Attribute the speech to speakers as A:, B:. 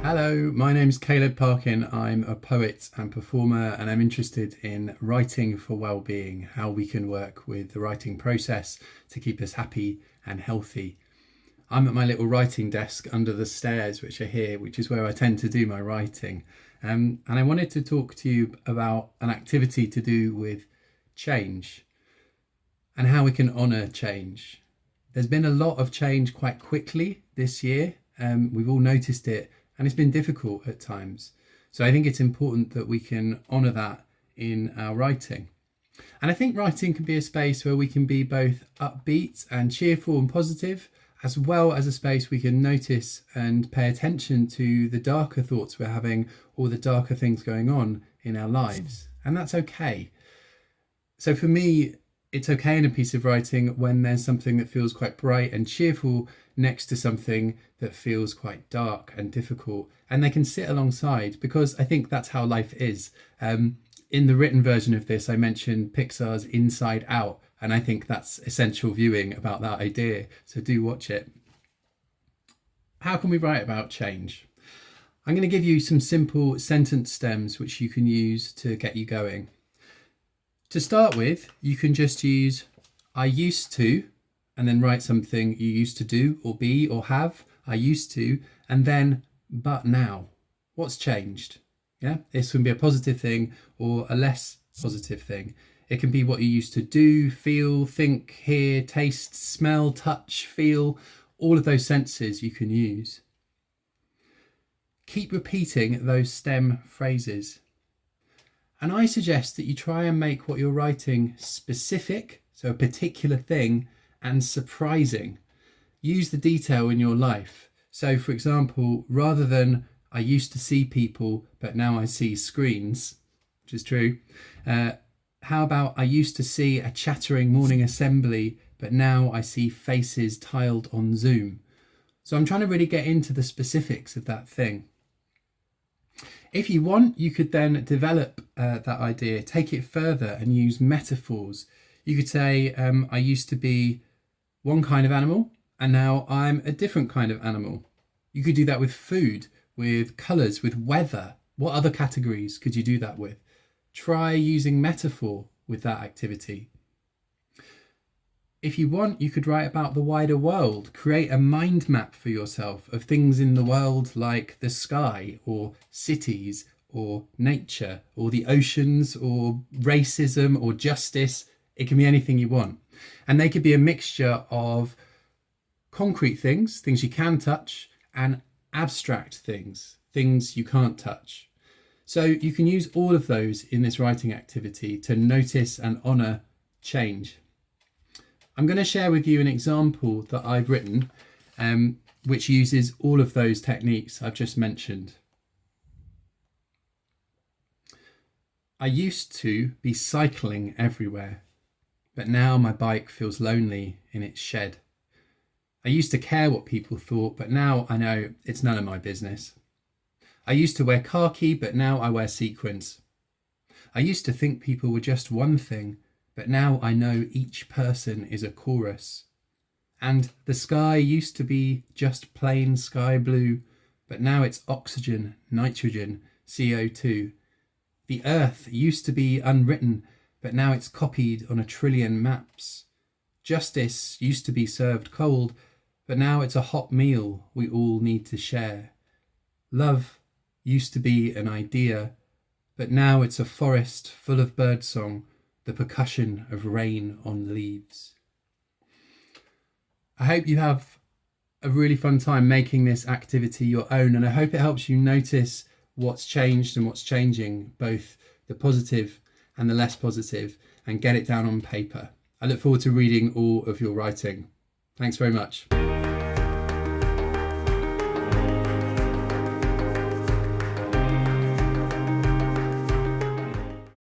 A: Hello, my name's Caleb Parkin. I'm a poet and performer, and I'm interested in writing for well-being, how we can work with the writing process to keep us happy and healthy. I'm at my little writing desk under the stairs, which are here, which is where I tend to do my writing. And I wanted to talk to you about an activity to do with change and how we can honour change. There's been a lot of change quite quickly this year. We've all noticed it. And it's been difficult at times. So I think it's important that we can honour that in our writing. And I think writing can be a space where we can be both upbeat and cheerful and positive, as well as a space we can notice and pay attention to the darker thoughts we're having or the darker things going on in our lives. And that's okay. So for me, it's okay in a piece of writing when there's something that feels quite bright and cheerful next to something that feels quite dark and difficult, and they can sit alongside, because I think that's how life is. In the written version of this, I mentioned Pixar's Inside Out, and I think that's essential viewing about that idea, so do watch it. How can we write about change? I'm going to give you some simple sentence stems which you can use to get you going. To start with, you can just use I used to, and then write something you used to do or be or have. I used to, and then but now. What's changed? Yeah, this can be a positive thing or a less positive thing. It can be what you used to do, feel, think, hear, taste, smell, touch, feel. All of those senses you can use. Keep repeating those stem phrases. And I suggest that you try and make what you're writing specific, so a particular thing, and surprising. Use the detail in your life. So for example, rather than I used to see people, but now I see screens, which is true. How about I used to see a chattering morning assembly, but now I see faces tiled on Zoom. So I'm trying to really get into the specifics of that thing. If you want, you could then develop that idea, take it further and use metaphors. You could say, I used to be one kind of animal and now I'm a different kind of animal. You could do that with food, with colours, with weather. What other categories could you do that with? Try using metaphor with that activity. If you want, you could write about the wider world. Create a mind map for yourself of things in the world like the sky or cities or nature or the oceans or racism or justice. It can be anything you want. And they could be a mixture of concrete things, things you can touch, and abstract things, things you can't touch. So you can use all of those in this writing activity to notice and honour change. I'm going to share with you an example that I've written, which uses all of those techniques I've just mentioned. I used to be cycling everywhere, but now my bike feels lonely in its shed. I used to care what people thought, but now I know it's none of my business. I used to wear khaki, but now I wear sequins. I used to think people were just one thing, but now I know each person is a chorus. And the sky used to be just plain sky blue, but now it's oxygen, nitrogen, CO2. The earth used to be unwritten, but now it's copied on 1 trillion maps. Justice used to be served cold, but now it's a hot meal we all need to share. Love used to be an idea, but now it's a forest full of birdsong, the percussion of rain on leaves. I hope you have a really fun time making this activity your own, and I hope it helps you notice what's changed and what's changing, both the positive and the less positive, and get it down on paper. I look forward to reading all of your writing. Thanks very much.